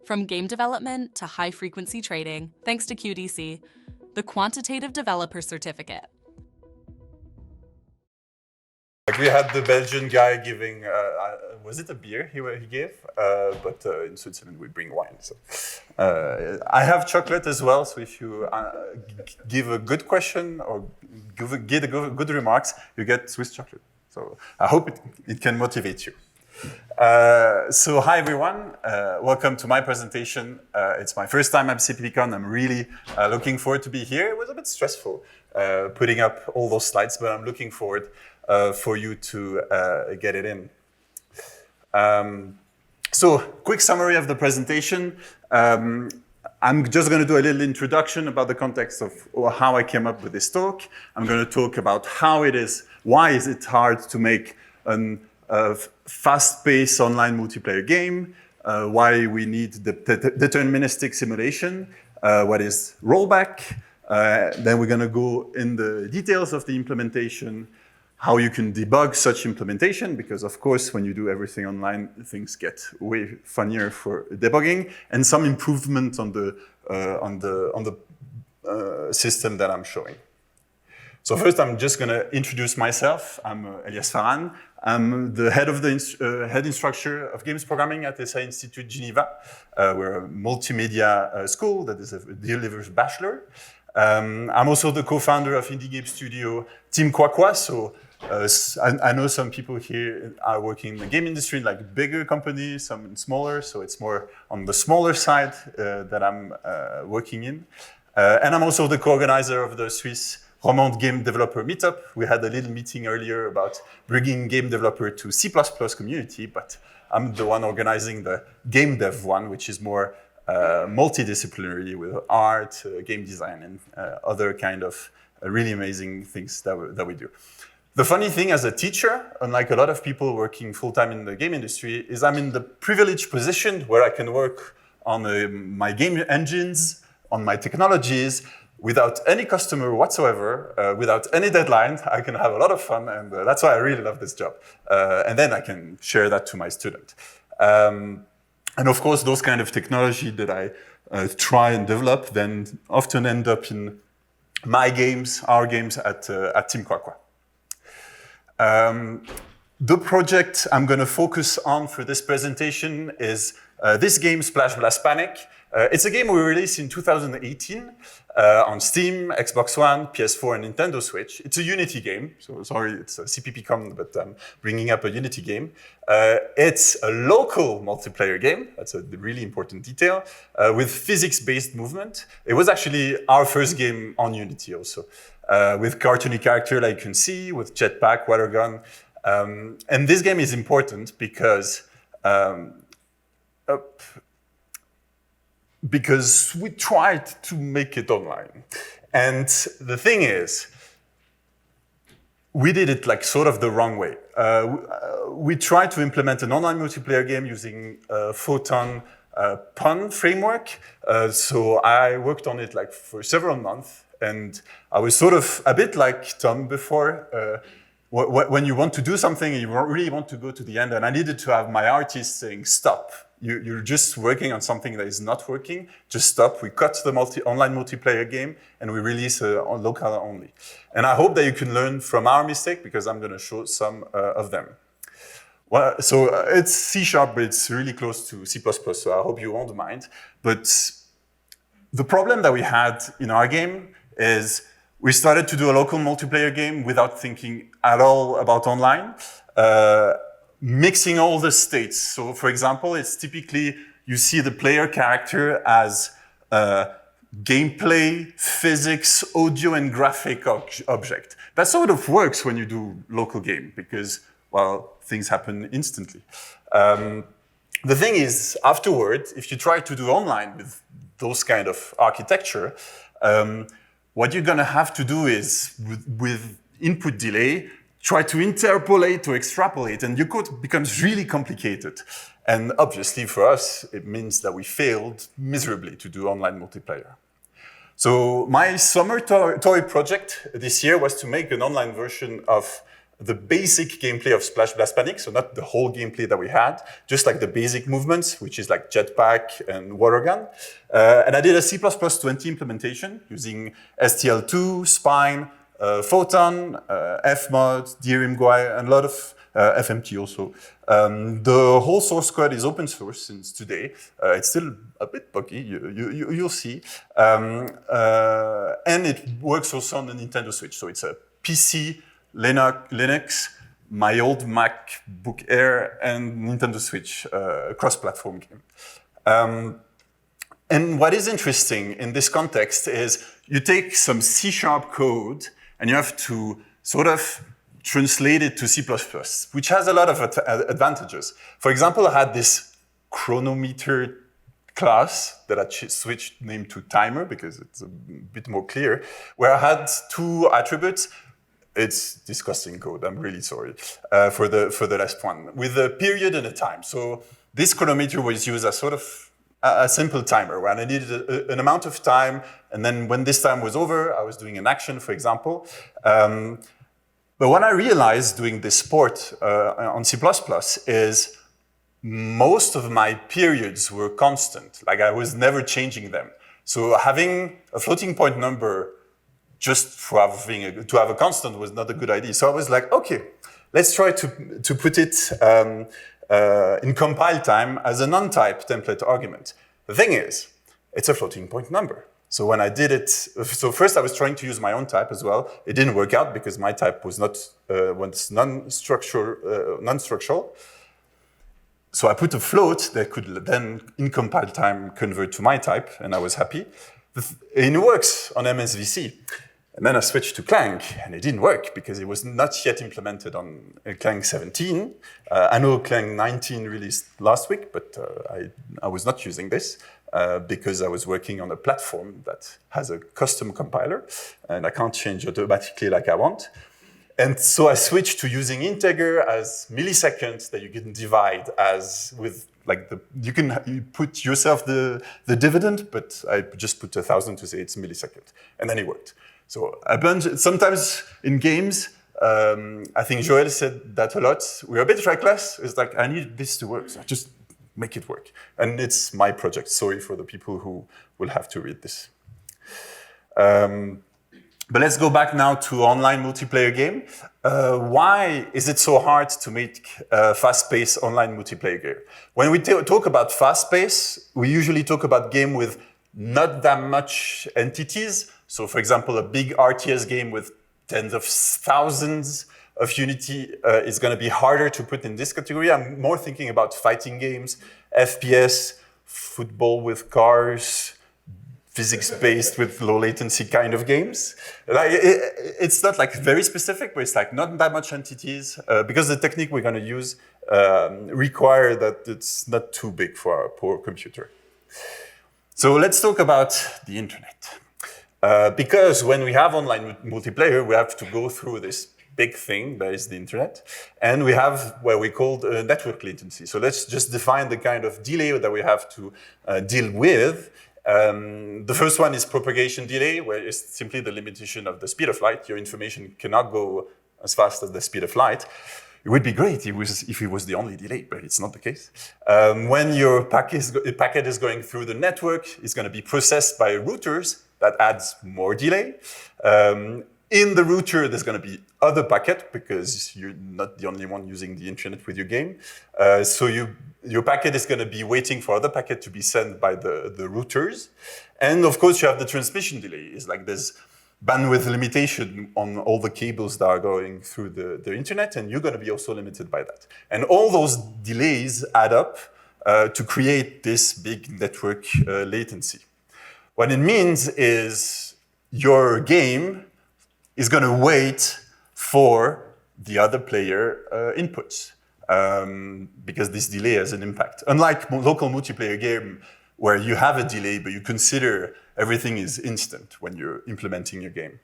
From game development to high-frequency trading, thanks to QDC, the Quantitative Developer Certificate. Like we had the Belgian guy giving, was it a beer he gave? But in Switzerland we bring wine. So I have chocolate as well. So if you give a good question or get good remarks, you get Swiss chocolate. So I hope it can motivate you. So hi everyone, welcome to my presentation. It's my first time at CppCon. I'm really looking forward to be here. It was a bit stressful putting up all those slides, but I'm looking forward for you to get it in. So quick summary of the presentation. I'm just going to do a little introduction about the context of how I came up with this talk. I'm going to talk about why is it hard to make a fast-paced online multiplayer game, why we need the deterministic simulation, what is rollback, then we're going to go in the details of the implementation, how you can debug such implementation, because of course when you do everything online, things get way funnier for debugging, and some improvement on the system that I'm showing. So first, I'm just going to introduce myself. I'm Elias Farhan. I'm the head of the head instructor of games programming at SAE Institute Genève. We're a multimedia school that delivers bachelor. I'm also the co-founder of indie game studio Team Quaqua. So I know some people here are working in the game industry, like bigger companies, some smaller. So it's more on the smaller side that I'm working in. And I'm also the co-organizer of the Swiss Romand Game Developer Meetup. We had a little meeting earlier about bringing game developer to C++ community, but I'm the one organizing the game dev one, which is more multidisciplinary with art, game design, and other kind of really amazing things that we do. The funny thing as a teacher, unlike a lot of people working full-time in the game industry, is I'm in the privileged position where I can work on my game engines, on my technologies, without any customer whatsoever, without any deadline. I can have a lot of fun, and that's why I really love this job. And then I can share that to my student. And of course, those kind of technology that I try and develop then often end up in my games, our games at Team Quaqua. The project I'm going to focus on for this presentation is this game, Splash Blast Panic. It's a game we released in 2018 on Steam, Xbox One, PS4, and Nintendo Switch. It's a Unity game, so sorry, it's a CppCon, but I'm bringing up a Unity game. It's a local multiplayer game, that's a really important detail, with physics-based movement. It was actually our first game on Unity also, with cartoony character like you can see, with jetpack, water gun. And this game is important because we tried to make it online. And the thing is, we did it like sort of the wrong way. We tried to implement an online multiplayer game using Photon Pun framework. So I worked on it like for several months, and I was sort of a bit like Tom before. When you want to do something, you really want to go to the end, and I needed to have my artist saying, stop. You're just working on something that is not working, just stop. We cut the online multiplayer game, and we release on local only. And I hope that you can learn from our mistake, because I'm going to show some of them. Well, so it's C#, but it's really close to C++, so I hope you won't mind. But the problem that we had in our game is we started to do a local multiplayer game without thinking at all about online, mixing all the states. So for example, it's typically, you see the player character as gameplay, physics, audio, and graphic object. That sort of works when you do local game because, well, things happen instantly. The thing is, afterward, if you try to do online with those kind of architecture, what you're going to have to do is, with input delay, try to interpolate or extrapolate, and your code becomes really complicated. And obviously, for us, it means that we failed miserably to do online multiplayer. So my summer toy project this year was to make an online version of the basic gameplay of Splash Blast Panic, so not the whole gameplay that we had, just like the basic movements, which is like jetpack and water gun. And I did a C++20 implementation using STL2, Spine, Photon, Fmod, DRMGUI, and a lot of FMT also. The whole source code is open source since today. It's still a bit buggy, you'll see. And it works also on the Nintendo Switch. So it's a PC, Linux, my old MacBook Air, and Nintendo Switch cross-platform game. And what is interesting in this context is you take some C# code and you have to sort of translate it to C++, which has a lot of advantages. For example, I had this chronometer class that I switched name to timer because it's a bit more clear, where I had two attributes. It's disgusting code, I'm really sorry, for the last one, with a period and a time. So this chronometer was used as sort of a simple timer, where I needed an amount of time, and then when this time was over, I was doing an action, for example. But what I realized doing this port on C++ is most of my periods were constant, like I was never changing them. So having a floating point number just for to have a constant was not a good idea. So I was like, okay, let's try to put it in compile time as a non-type template argument. The thing is, it's a floating point number. So when I did it, so first I was trying to use my own type as well. It didn't work out because my type was not non-structural. So I put a float that could then, in compile time, convert to my type, and I was happy. And it works on MSVC. And then I switched to Clang, and it didn't work because it was not yet implemented on Clang 17. I know Clang 19 released last week, but I was not using this because I was working on a platform that has a custom compiler, and I can't change automatically like I want. And so I switched to using integer as milliseconds that you can divide as with like you put yourself the dividend, but I just put 1,000 to say it's millisecond, and then it worked. So sometimes in games, I think Joel said that a lot. We're a bit reckless. It's like, I need this to work, so I just make it work. And it's my project. Sorry for the people who will have to read this. But let's go back now to online multiplayer game. Why is it so hard to make fast-paced online multiplayer game? When we talk about fast-paced, we usually talk about game with not that much entities. So for example, a big RTS game with tens of thousands of unity is going to be harder to put in this category. I'm more thinking about fighting games, FPS, football with cars, physics-based with low latency kind of games. Like it's not like very specific, but it's like not that much entities because the technique we're going to use require that it's not too big for our poor computer. So let's talk about the internet. Because when we have online multiplayer, we have to go through this big thing that is the internet, and we have what we call network latency. So let's just define the kind of delay that we have to deal with. The first one is propagation delay, where it's simply the limitation of the speed of light. Your information cannot go as fast as the speed of light. It would be great if it was the only delay, but it's not the case. When your packet is going through the network, it's going to be processed by routers. That adds more delay. In the router, there's going to be other packet because you're not the only one using the internet with your game. So your packet is going to be waiting for other packet to be sent by the routers. And of course, you have the transmission delay. It's like there's bandwidth limitation on all the cables that are going through the internet, and you're going to be also limited by that. And all those delays add up to create this big network latency. What it means is your game is going to wait for the other player inputs because this delay has an impact. Unlike local multiplayer game where you have a delay, but you consider everything is instant when you're implementing your game.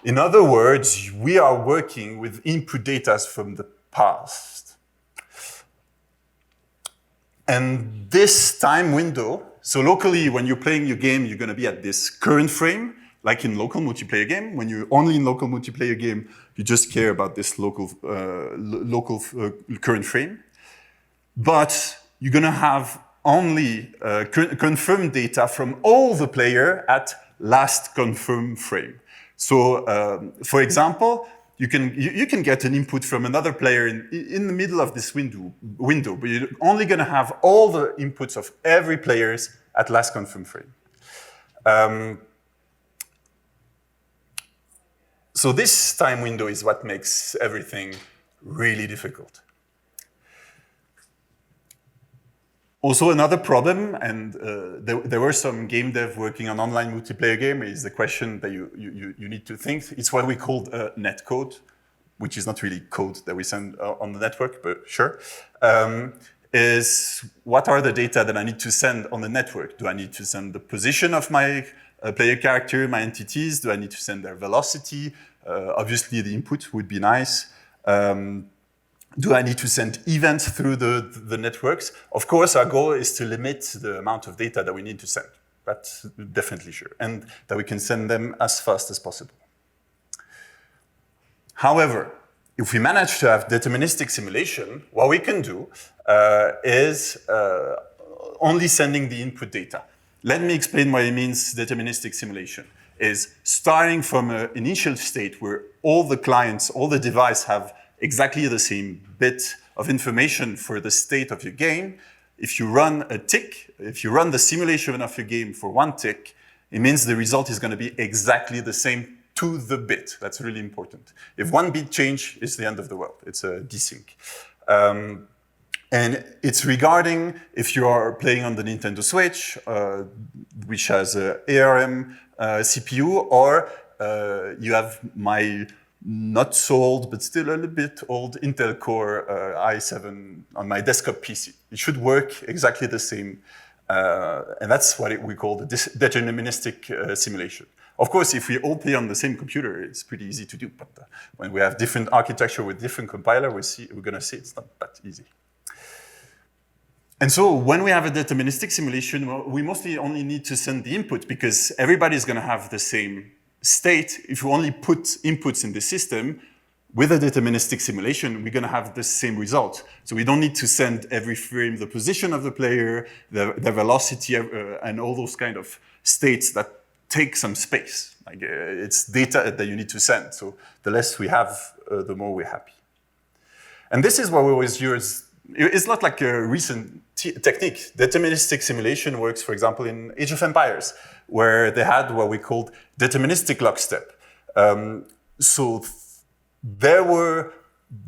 In other words, we are working with input data from the past. And this time window, so locally when you're playing your game, you're going to be at this current frame, like in local multiplayer game. When you're only in local multiplayer game, you just care about this local current frame. But you're going to have only confirmed data from all the player at last confirmed frame. So, for example, you can get an input from another player in the middle of this window, but you're only going to have all the inputs of every players at last confirmed frame. So this time window is what makes everything really difficult. Also, another problem, and there were some game dev working on online multiplayer game, is the question that you need to think. It's what we call netcode, which is not really code that we send on the network, but sure. Is what are the data that I need to send on the network? Do I need to send the position of my player character, my entities? Do I need to send their velocity? Obviously, the input would be nice. Do I need to send events through the networks? Of course, our goal is to limit the amount of data that we need to send. That's definitely sure. And that we can send them as fast as possible. However, if we manage to have deterministic simulation, what we can do is only sending the input data. Let me explain what it means deterministic simulation. Is starting from an initial state where all the clients, all the devices have exactly the same bit of information for the state of your game. If you run a tick, if you run the simulation of your game for one tick, it means the result is going to be exactly the same to the bit. That's really important. If one bit change, it's the end of the world. It's a desync. And it's regarding if you are playing on the Nintendo Switch, which has a ARM CPU, or you have my not so old, but still a little bit old Intel Core i7 on my desktop PC. It should work exactly the same. And that's what we call the deterministic simulation. Of course, if we all play on the same computer, it's pretty easy to do. But when we have different architecture with different compiler, we're going to see it's not that easy. And so when we have a deterministic simulation, we mostly only need to send the input because everybody's going to have the same state. If we only put inputs in the system, with a deterministic simulation, we're going to have the same result. So we don't need to send every frame the position of the player, the velocity, and all those kind of states that take some space. Like it's data that you need to send. So the less we have, the more we're happy. And this is what we always use. It's not like a recent technique. Deterministic simulation works, for example, in Age of Empires, where they had what we called deterministic lockstep. So they were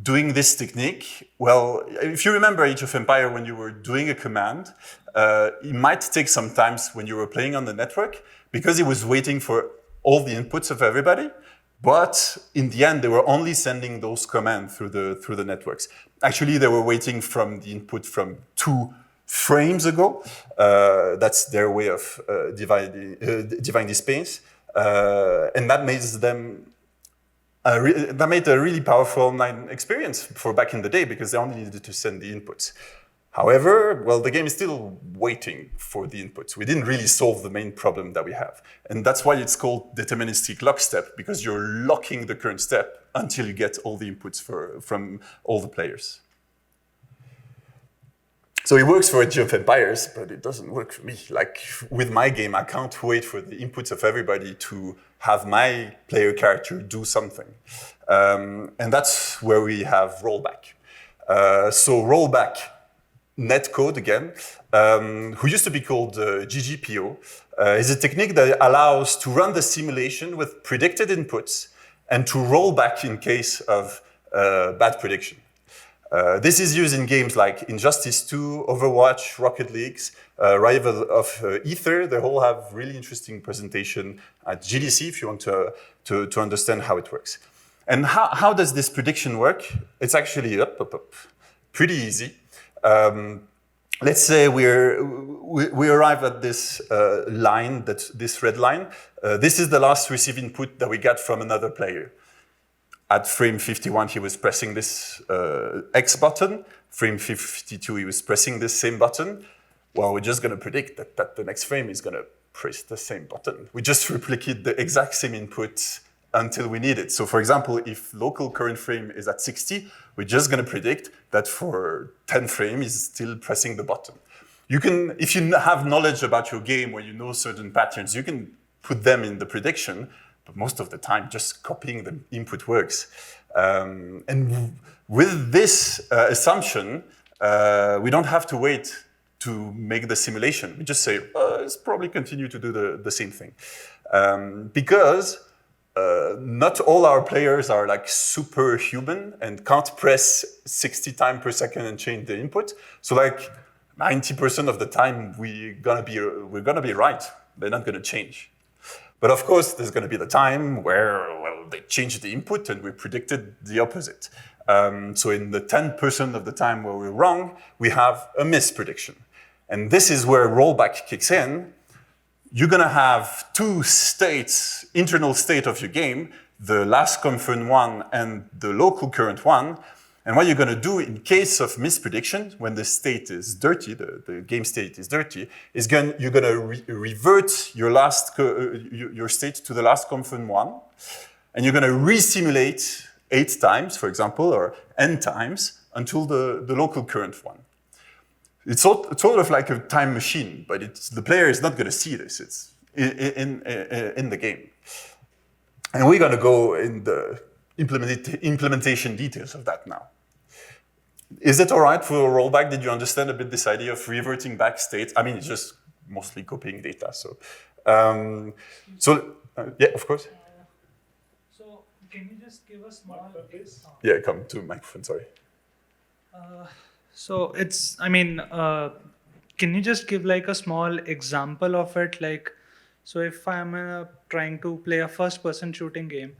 doing this technique. Well, if you remember Age of Empires, when you were doing a command, it might take some time when you were playing on the network because it was waiting for all the inputs of everybody. But in the end, they were only sending those commands through the networks. Actually, they were waiting from the input from 2 frames ago. That's their way of dividing the space, and that made them that made a really powerful online experience for back in the day because they only needed to send the inputs. However, well, the game is still waiting for the inputs. We didn't really solve the main problem that we have. And that's why it's called deterministic lockstep, because you're locking the current step until you get all the inputs from all the players. So it works for Age of Empires, but it doesn't work for me. Like with my game, I can't wait for the inputs of everybody to have my player character do something. And that's where we have rollback. So rollback Netcode again, who used to be called GGPO, is a technique that allows to run the simulation with predicted inputs and to roll back in case of bad prediction. This is used in games like Injustice 2, Overwatch, Rocket League, Rival of Ether. They all have really interesting presentation at GDC if you want to understand how it works. And how does this prediction work? It's actually pretty easy. Let's say we arrive at this line, this red line. This is the last received input that we got from another player. At frame 51, he was pressing this X button. Frame 52, he was pressing this same button. Well, we're just going to predict that the next frame is going to press the same button. We just replicate the exact same input until we need it. So for example, if local current frame is at 60, we're just going to predict that for 10 frames, is still pressing the button. You can, if you have knowledge about your game where you know certain patterns, you can put them in the prediction, but most of the time, just copying the input works. And with this assumption, we don't have to wait to make the simulation. We just say, let's probably continue to do the same thing. Because not all our players are like superhuman and can't press 60 times per second and change the input. So like 90% of the time, we're gonna be right. They're not gonna change. But of course, there's gonna be the time where, well, they change the input and we predicted the opposite. So in the 10% of the time where we're wrong, we have a misprediction. And this is where rollback kicks in. You're gonna have two states, internal state of your game, the last confirmed one and the local current one. And what you're gonna do in case of misprediction, when the state is dirty, the game state is dirty, is you're gonna revert your your state to the last confirmed one, and you're gonna re-simulate 8 times, for example, or n times until the local current one. It's sort of like a time machine, but the player is not going to see this. It's in the game. And we're going to go in the implementation details of that now. Is it all right for rollback? Did you understand a bit this idea of reverting back states? I mean, it's just mostly copying data. So, yeah, of course. So can you just give us more? Yeah, come to microphone, sorry. So it's, I mean, can you just give like a small example of it? Like, so if I'm trying to play a first-person shooting game,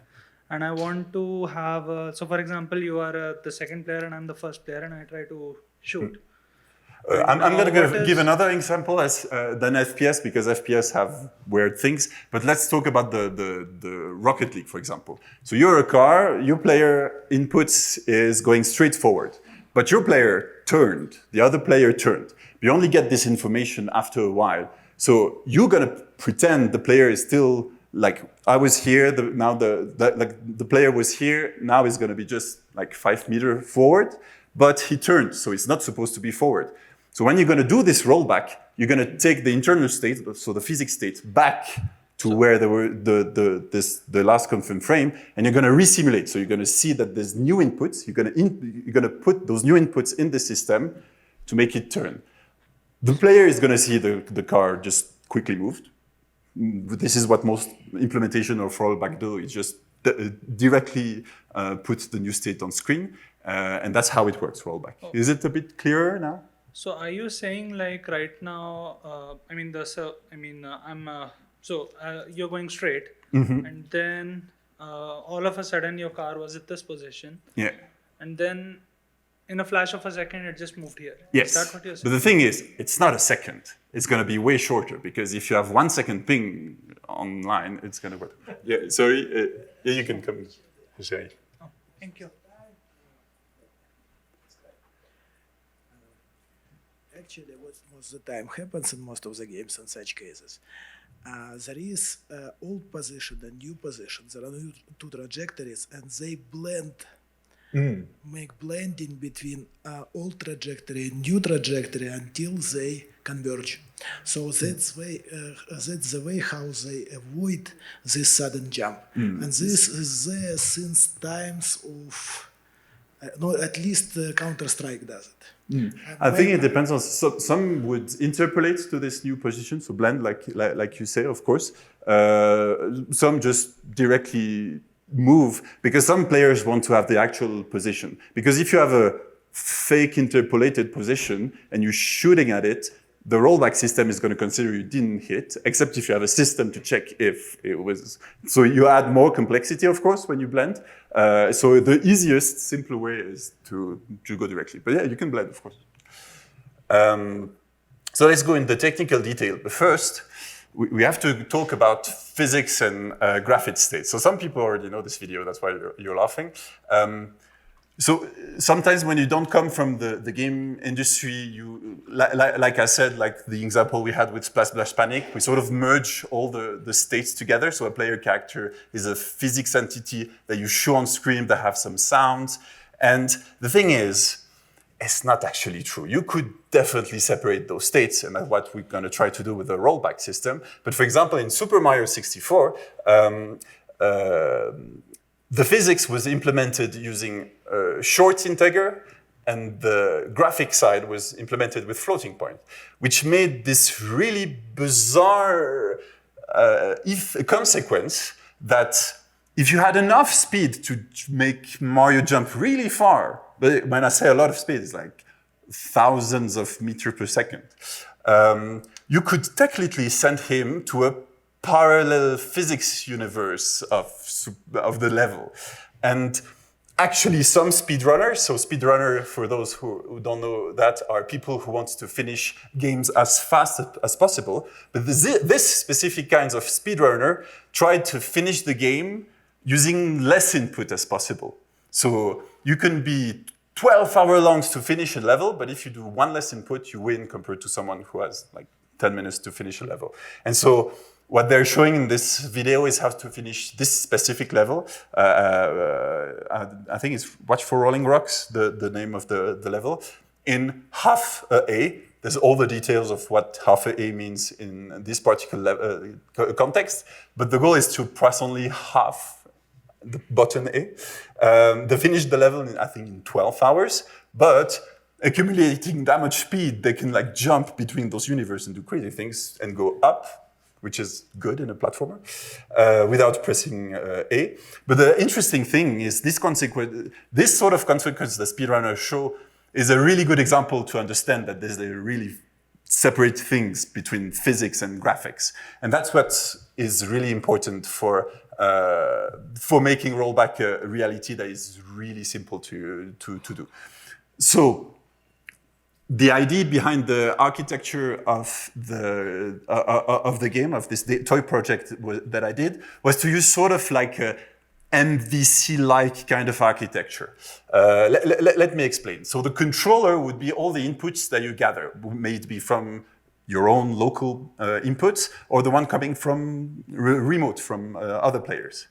and I want to have, so for example, you are the second player and I'm the first player, and I try to shoot. I'm going to give another example than FPS, because FPS have weird things. But let's talk about the Rocket League, for example. So you're a car, your player inputs is going straight forward. But your player turned, the other player turned. You only get this information after a while. So you're gonna pretend the player is still like, I was here, now the player was here, now he's gonna be just like 5 meters forward, but he turned, so it's not supposed to be forward. So when you're gonna do this rollback, you're gonna take the internal state, so the physics state, back to where there were the last confirmed frame, and you're going to re-simulate. So you're going to see that there's new inputs. You're going to put those new inputs in the system to make it turn. The player is going to see the car just quickly moved. This is what most implementation of rollback do. It just directly puts the new state on screen, and that's how it works, rollback. Oh. Is it a bit clearer now? So are you saying like right now? So you're going straight, and then all of a sudden your car was at this position. Yeah. And then in a flash of a second, it just moved here. Yes. Is that what you're saying? But the thing is, it's not a second. It's going to be way shorter, because if you have 1 second ping online, it's going to work. Yeah, sorry. Yeah, you can come. Sorry. Oh, thank you. Actually, what most of the time happens in most of the games in such cases, there is old position and new position. There are two trajectories, and they blend, make blending between old trajectory and new trajectory until they converge. So that's the way how they avoid this sudden jump. And this is there since times of, at least Counter-Strike does it. I think it depends on, some would interpolate to this new position, so blend, like you say, of course. Some just directly move, because some players want to have the actual position. Because if you have a fake interpolated position and you're shooting at it, the rollback system is going to consider you didn't hit, except if you have a system to check if it was. So you add more complexity, of course, when you blend. So the easiest, simpler way is to go directly. But yeah, you can blend, of course. So let's go in the technical detail. But first, we have to talk about physics and graphic states. So some people already know this video, that's why you're laughing. So sometimes when you don't come from the game industry, you, like I said, like the example we had with Splash Splash Panic, we sort of merge all the states together. So a player character is a physics entity that you show on screen that have some sounds. And the thing is, it's not actually true. You could definitely separate those states, and that's what we're going to try to do with the rollback system. But for example, in Super Mario 64, the physics was implemented using short integer, and the graphic side was implemented with floating point, which made this really bizarre consequence that if you had enough speed to make Mario jump really far, but when I say a lot of speed, it's like thousands of meters per second, you could technically send him to a parallel physics universe of the level. And actually some speedrunners, so speedrunner, for those who don't know that, are people who want to finish games as fast as possible. But this specific kinds of speedrunner tried to finish the game using less input as possible. So you can be 12 hours long to finish a level, but if you do one less input, you win compared to someone who has like 10 minutes to finish a level. And so what they're showing in this video is how to finish this specific level. I think it's Watch for Rolling Rocks, the name of the level. In half a, there's all the details of what half a means in this particular context, but the goal is to press only half the button A. They finished the level, I think, in 12 hours, but accumulating that much speed, they can like jump between those universes and do crazy things and go up, which is good in a platformer, without pressing A. But the interesting thing is this sort of consequence the speedrunners show is a really good example to understand that there's a really separate things between physics and graphics. And that's what is really important for making rollback a reality that is really simple to do. So the idea behind the architecture of the game, of this toy project that I did, was to use sort of like a MVC-like kind of architecture. Let me explain. So the controller would be all the inputs that you gather, may it be from your own local inputs or the one coming from remote from other players.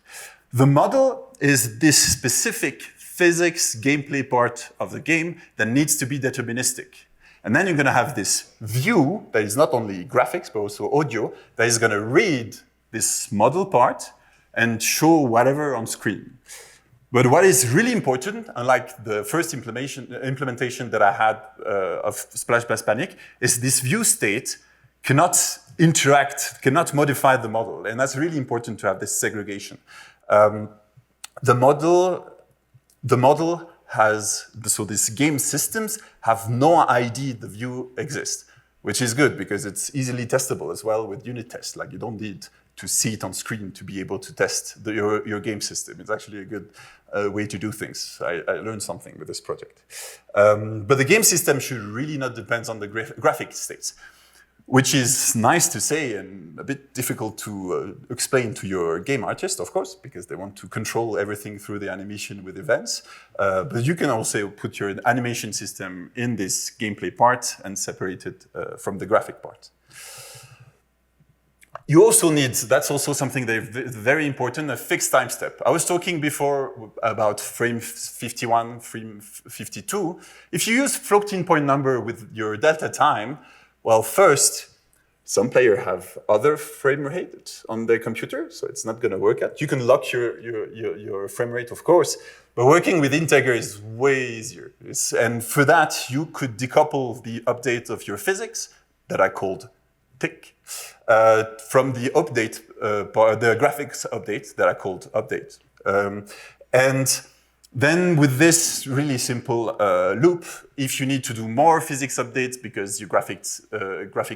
The model is this specific physics gameplay part of the game that needs to be deterministic. And then you're going to have this view that is not only graphics, but also audio, that is going to read this model part and show whatever on screen. But what is really important, unlike the first implementation that I had of Splash Splash Panic, is this view state cannot interact, cannot modify the model. And that's really important to have this segregation. The model has, so these game systems have no idea the view exists, which is good because it's easily testable as well with unit tests. Like you don't need to see it on screen to be able to test your game system. It's actually a good way to do things. I learned something with this project. But the game system should really not depend on the graphic states, which is nice to say and a bit difficult to explain to your game artist, of course, because they want to control everything through the animation with events. But you can also put your animation system in this gameplay part and separate it from the graphic part. You also need, that's also something that is very important, a fixed time step. I was talking before about frame 51, frame 52. If you use floating point number with your delta time, well, first, some players have other frame rate on their computer, so it's not going to work out. You can lock your frame rate, of course, but working with integer is way easier. And for that, you could decouple the update of your physics that I called tick from the update, the graphics update that I called update. And then with this really simple loop, if you need to do more physics updates because your graphic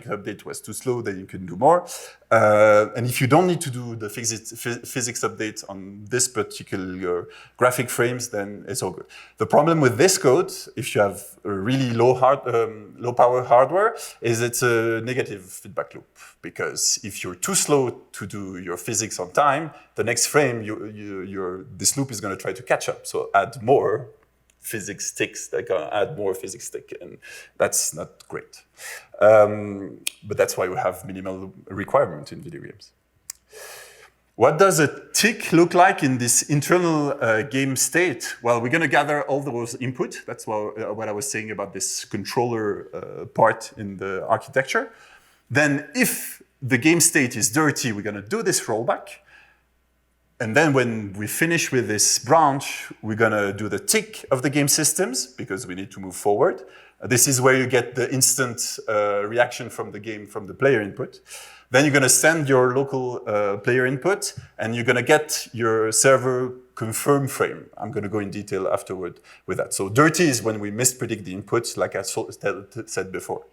update was too slow, then you can do more. And if you don't need to do the physics update on this particular graphic frames, then it's all good. The problem with this code, if you have a really low power hardware, is it's a negative feedback loop. Because if you're too slow to do your physics on time, the next frame, this loop is going to try to catch up. So add more physics ticks, they're going to add more physics tick, and that's not great. But that's why we have minimal requirement in video games. What does a tick look like in this internal game state? Well, we're going to gather all those input. That's what I was saying about this controller part in the architecture. Then if the game state is dirty, we're going to do this rollback. And then when we finish with this branch, we're going to do the tick of the game systems because we need to move forward. This is where you get the instant reaction from the game, from the player input. Then you're going to send your local player input, and you're going to get your server confirm frame. I'm going to go in detail afterward with that. So dirty is when we mispredict the inputs, like I said before.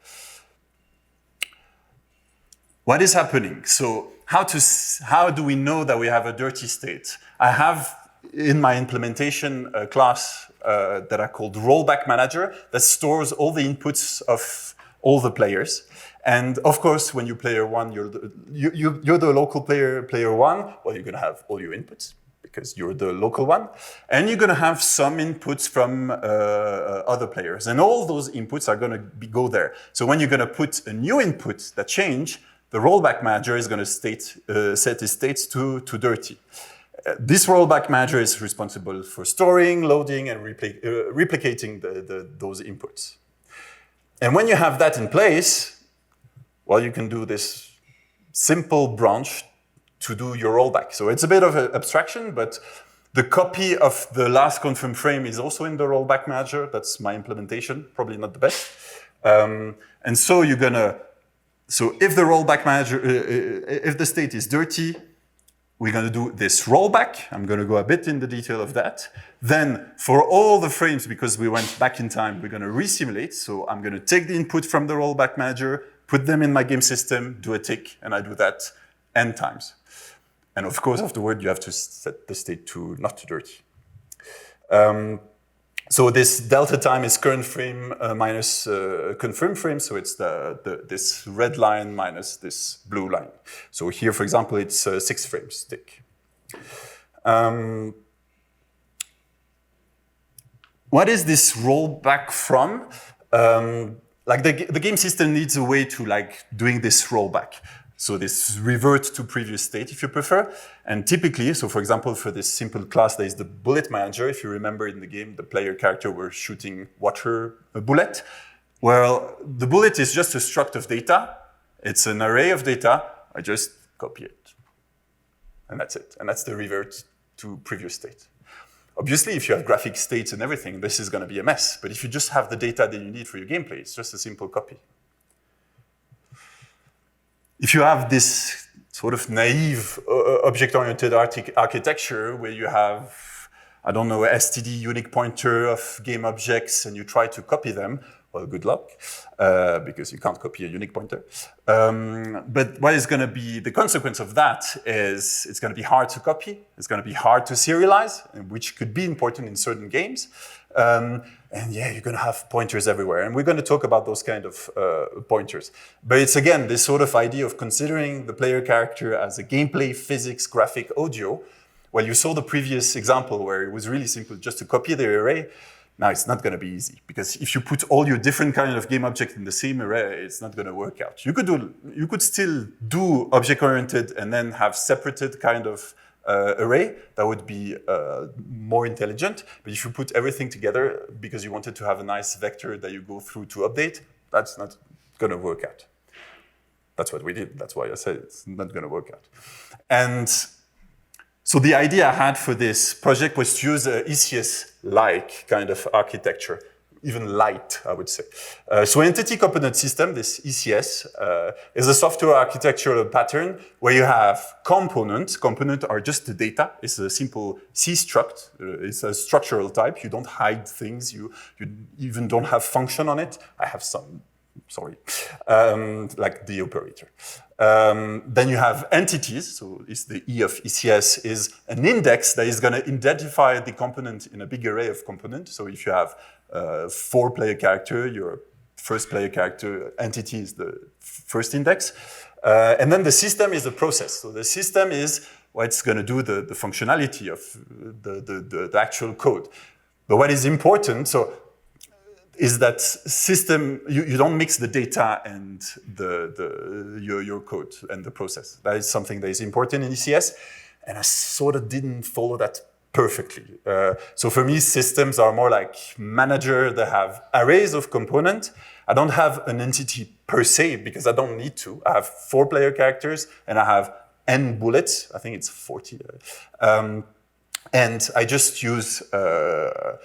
What is happening? So how do we know that we have a dirty state? I have in my implementation a class that I called Rollback Manager that stores all the inputs of all the players. And of course, when you player one, you're the local player one. Well, you're going to have all your inputs because you're the local one. And you're going to have some inputs from other players. And all those inputs are going to go there. So when you're going to put a new input that change, the rollback manager is going to set its states to dirty. This rollback manager is responsible for storing, loading, and replicating those inputs. And when you have that in place, well, you can do this simple branch to do your rollback. So it's a bit of an abstraction, but the copy of the last confirm frame is also in the rollback manager. That's my implementation, probably not the best. And so you're gonna, so if the rollback manager, if the state is dirty, we're gonna do this rollback. I'm gonna go a bit in the detail of that. Then for all the frames, because we went back in time, we're gonna resimulate. So I'm gonna take the input from the rollback manager, put them in my game system, do a tick, and I do that n times. And of course, afterward, you have to set the state to not too dirty. So this delta time is current frame minus confirm frame. So it's this red line minus this blue line. So here, for example, it's 6 frames tick. What is this rollback from? Like the game system needs a way to like doing this rollback. So this revert to previous state if you prefer. And typically, so for example, for this simple class, there is the bullet manager. If you remember in the game, the player character were shooting water bullet. Well, the bullet is just a struct of data. It's an array of data. I just copy it. And that's it. And that's the revert to previous state. Obviously, if you have graphic states and everything, this is going to be a mess. But if you just have the data that you need for your gameplay, it's just a simple copy. If you have this sort of naive object-oriented architecture where you have, I don't know, STD unique pointer of game objects and you try to copy them, well, good luck, because you can't copy a unique pointer. But what is going to be the consequence of that is it's going to be hard to copy, it's going to be hard to serialize, which could be important in certain games. And yeah, you're going to have pointers everywhere. And we're going to talk about those kind of pointers. But it's, again, this sort of idea of considering the player character as a gameplay, physics, graphic, audio. Well, you saw the previous example where it was really simple just to copy the array. Now, it's not going to be easy, because if you put all your different kind of game objects in the same array, it's not going to work out. You could still do object-oriented and then have separated kind of array. That would be more intelligent. But if you put everything together because you wanted to have a nice vector that you go through to update, that's not going to work out. That's what we did. That's why I said it's not going to work out. And so the idea I had for this project was to use a ECS-like kind of architecture, even light, I would say. So entity component system, this ECS, is a software architectural pattern where you have components. Components are just the data. It's a simple C struct. It's a structural type. You don't hide things. You even don't have function on it. I have some, sorry, like the operator. Then you have entities, so it's the E of ECS is an index that is going to identify the component in a big array of components. So if you have 4-player character, your first player character entity is the first index. And then the system is the process. So the system is what it's going to do the functionality of the actual code. But what is important, is that system, you don't mix the data and your code and the process. That is something that is important in ECS, and I sort of didn't follow that perfectly. So for me, systems are more like manager that have arrays of components. I don't have an entity per se because I don't need to. I have 4 player characters and I have n bullets. I think it's 40. And I just use the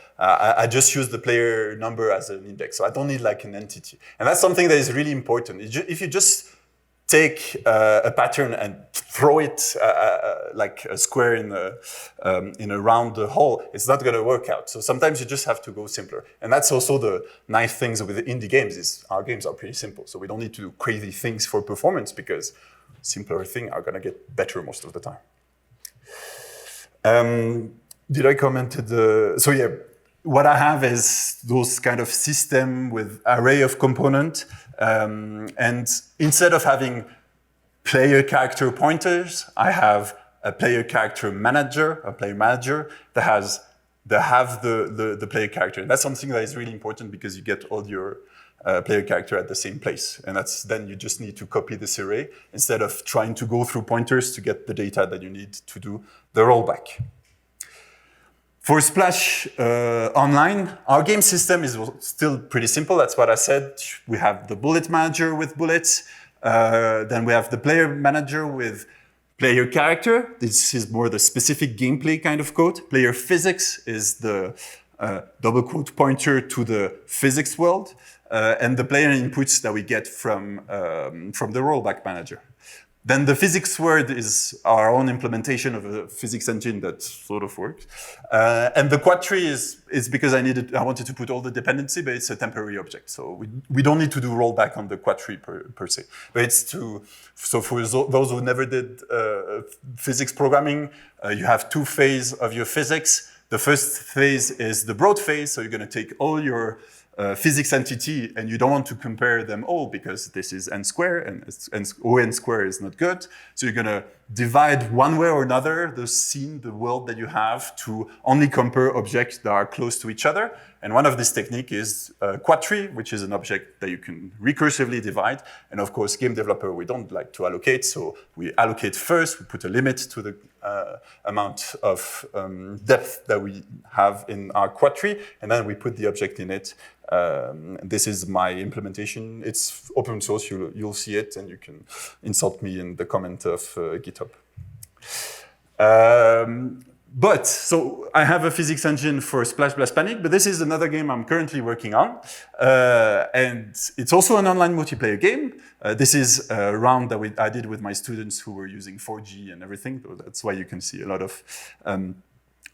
player number as an index. So I don't need like an entity. And that's something that is really important. If you just take a pattern and throw it like a square in a round hole, it's not going to work out. So sometimes you just have to go simpler. And that's also the nice things with the indie games is our games are pretty simple. So we don't need to do crazy things for performance because simpler things are going to get better most of the time. Did I comment so yeah, what I have is those kind of system with array of component. And instead of having player character pointers, I have a player character manager, a player manager that have the player character. And that's something that is really important because you get all your player character at the same place. And then you just need to copy this array instead of trying to go through pointers to get the data that you need to do the rollback. For Splash Online, our game system is still pretty simple. That's what I said. We have the bullet manager with bullets. Then we have the player manager with player character. This is more the specific gameplay kind of code. Player physics is the double quote pointer to the physics world. And the player inputs that we get from the rollback manager. Then the physics word is our own implementation of a physics engine that sort of works. And the quad tree is because I wanted to put all the dependency, but it's a temporary object. So we don't need to do rollback on the quad tree per se. But it's so for those who never did physics programming, you have 2 phases of your physics. The first phase is the broad phase. So you're going to take all your physics entity, and you don't want to compare them all because this is n square, and O(n) square is not good. So you're going to divide one way or another the scene, the world that you have to only compare objects that are close to each other. And one of this technique is quad tree, which is an object that you can recursively divide. And of course, game developer, we don't like to allocate. So we allocate first, we put a limit to the amount of depth that we have in our quad tree, and then we put the object in it. This is my implementation. It's open source, you'll see it, and you can insult me in the comment of GitHub. But, so I have a physics engine for Splash Blast Panic, but this is another game I'm currently working on. And it's also an online multiplayer game. This is a round that I did with my students who were using 4G and everything. So that's why you can see a lot of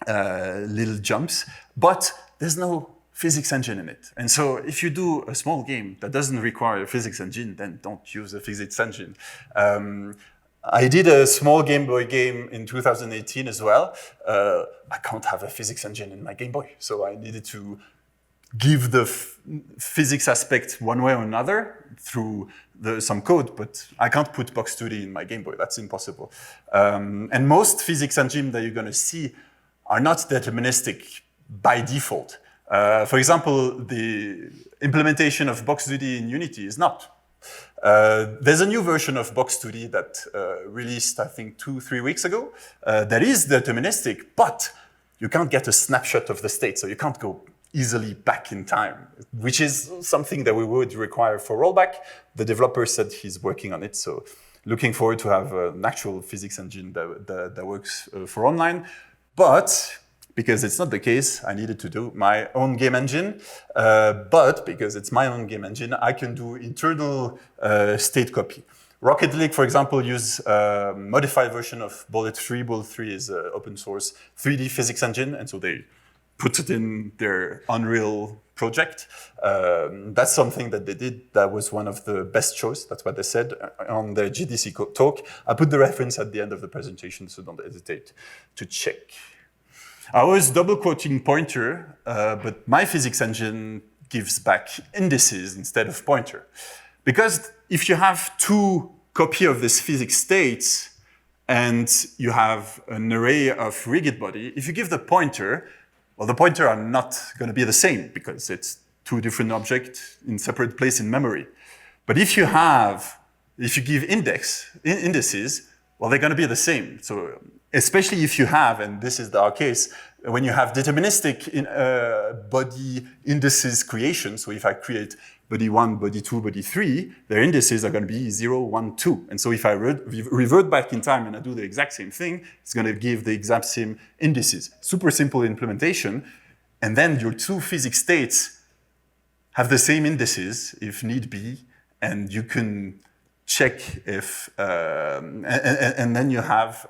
little jumps. But there's no physics engine in it. And so if you do a small game that doesn't require a physics engine, then don't use a physics engine. I did a small Game Boy game in 2018 as well. I can't have a physics engine in my Game Boy, so I needed to give the physics aspect one way or another through some code, but I can't put Box 2D in my Game Boy. That's impossible. And most physics engines that you're going to see are not deterministic by default. For example, the implementation of Box 2D in Unity is not. There's a new version of Box 2D that released, I think, 2-3 weeks ago that is deterministic, but you can't get a snapshot of the state, so you can't go easily back in time, which is something that we would require for rollback. The developer said he's working on it, so looking forward to have an actual physics engine that works for online. But because it's not the case, I needed to do my own game engine. But because it's my own game engine, I can do internal state copy. Rocket League, for example, use a modified version of Bullet 3. Bullet 3 is an open source 3D physics engine, and so they put it in their Unreal project. That's something that they did. That was one of the best choice. That's what they said on their GDC talk. I put the reference at the end of the presentation, so don't hesitate to check. I was double quoting pointer, but my physics engine gives back indices instead of pointer. Because if you have 2 copies of this physics states and you have an array of rigid body, if you give the pointer, Well, the pointer are not going to be the same because it's two different objects in separate place in memory. But if you give indices, well, they're going to be the same. So especially if you have, and this is our case, when you have deterministic body indices creation, so if I create body 1, body 2, body 3, their indices are going to be 0, 1, 2. And so if I revert back in time and I do the exact same thing, it's going to give the exact same indices. Super simple implementation. And then your two physics states have the same indices if need be, and you can check if, and then you have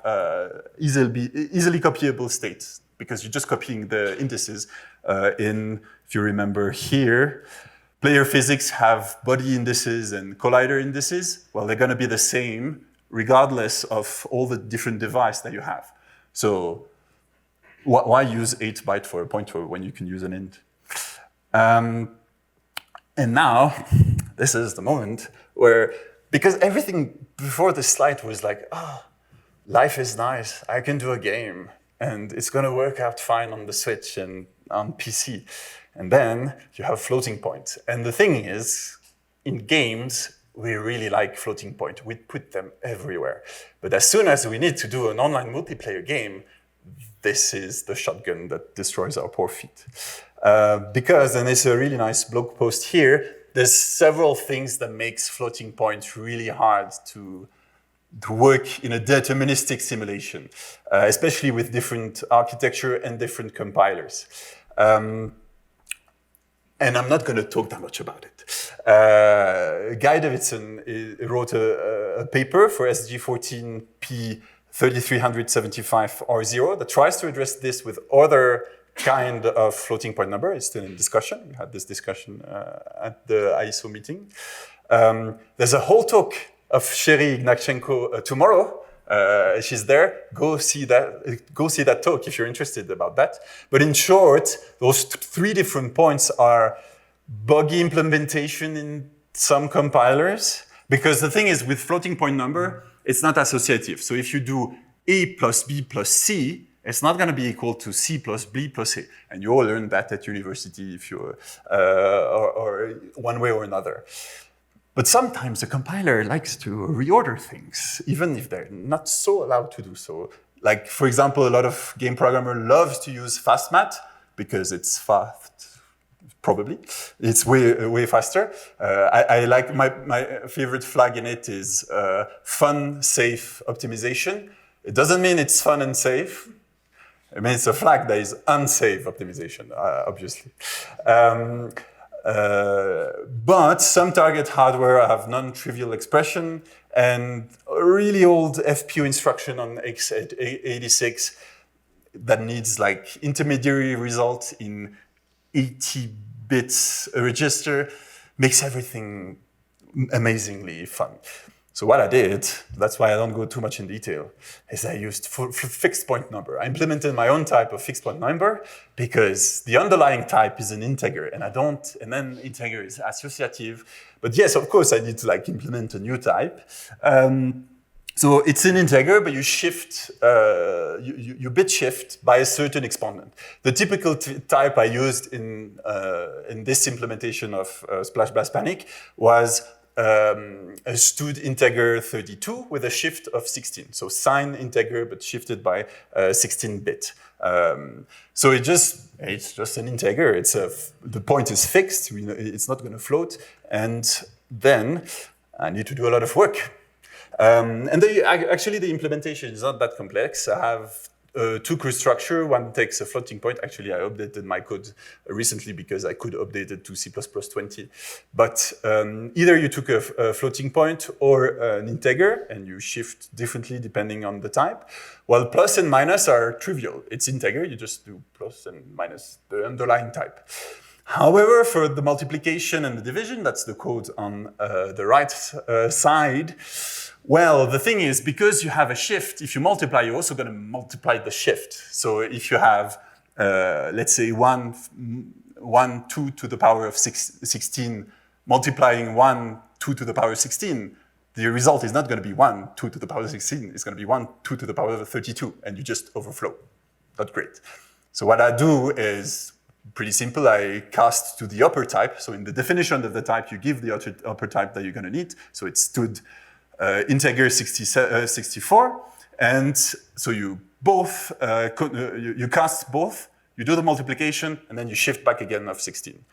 easily copyable states because you're just copying the indices if you remember here, player physics have body indices and collider indices. Well, they're going to be the same regardless of all the different devices that you have. So why use 8 bytes for a pointer when you can use an int? And now, this is the moment where, because everything before this slide was like, oh, life is nice, I can do a game, and it's going to work out fine on the Switch and on PC. And then you have floating point. And the thing is, in games, we really like floating point. We put them everywhere. But as soon as we need to do an online multiplayer game, this is the shotgun that destroys our poor feet. Because, and it's a really nice blog post here, there's several things that makes floating point really hard to work in a deterministic simulation, especially with different architecture and different compilers. And I'm not going to talk that much about it. Guy Davidson wrote a paper for SG14P 3375R0 that tries to address this with other kind of floating point number. It's still in discussion. We had this discussion at the ISO meeting. There's a whole talk of Sherry Ignatchenko tomorrow. She's there. Go see that talk if you're interested about that. But in short, those three different points are buggy implementation in some compilers. Because the thing is, with floating point number, it's not associative. So if you do A plus B plus C, it's not going to be equal to C plus B plus A. And you all learned that at university if you're, or one way or another. But sometimes the compiler likes to reorder things, even if they're not so allowed to do so. Like, for example, a lot of game programmer loves to use fastmat because it's fast, probably. It's way faster. I like, my favorite flag in it is fun, safe optimization. It doesn't mean it's fun and safe. I mean, it's a flag that is unsafe optimization, obviously. But some target hardware have non-trivial expression, and a really old FPU instruction on x86 that needs like intermediary result in 80 bits a register makes everything amazingly fun. So what I did, that's why I don't go too much in detail, is I used fixed point number. I implemented my own type of fixed point number because the underlying type is an integer, and then integer is associative. But yes, of course, I need to like implement a new type. So it's an integer, but you shift, you bit shift by a certain exponent. The typical type I used in this implementation of Splash Blast Panic was a stud integer 32 with a shift of 16. So sign integer, but shifted by 16-bit. So it's just an integer. The point is fixed. It's not going to float. And then I need to do a lot of work. And actually, the implementation is not that complex. I have two core structure. One takes a floating point. Actually, I updated my code recently because I could update it to cplusplus20. But either you took a floating point or an integer, and you shift differently depending on the type. While plus and minus are trivial. It's integer. You just do plus and minus the underlying type. However, for the multiplication and the division, that's the code on the right side. Well, the thing is, because you have a shift, if you multiply, you're also going to multiply the shift. So if you have, let's say, 1, 2 to the power of 16 multiplying 1, 2 to the power of 16, the result is not going to be 1, 2 to the power of 16. It's going to be 1, 2 to the power of 32, and you just overflow. Not great. So what I do is pretty simple. I cast to the upper type. So in the definition of the type, you give the upper type that you're going to need. So it's stud integer 64. And so you both, you cast both, you do the multiplication, and then you shift back again of 16.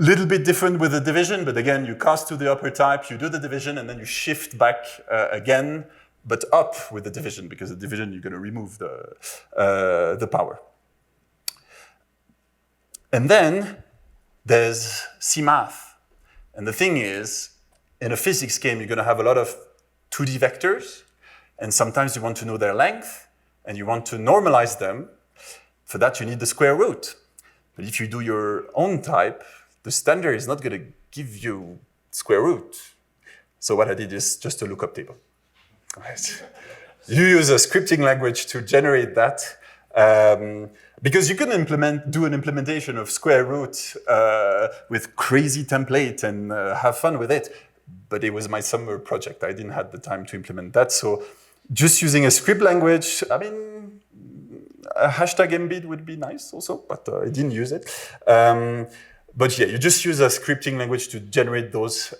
Little bit different with the division, but again, you cast to the upper type, you do the division, and then you shift back again, but up with the division, because the division, you're going to remove the power. And then there's CMath. And the thing is, in a physics game, you're going to have a lot of 2D vectors, and sometimes you want to know their length, and you want to normalize them. For that, you need the square root. But if you do your own type, the standard is not going to give you square root. So what I did is just a lookup table. Right. You use a scripting language to generate that, because you can do an implementation of square root with crazy template and have fun with it. But it was my summer project. I didn't have the time to implement that. So just using a script language, I mean, a hashtag embed would be nice also, but I didn't use it. But yeah, you just use a scripting language to generate those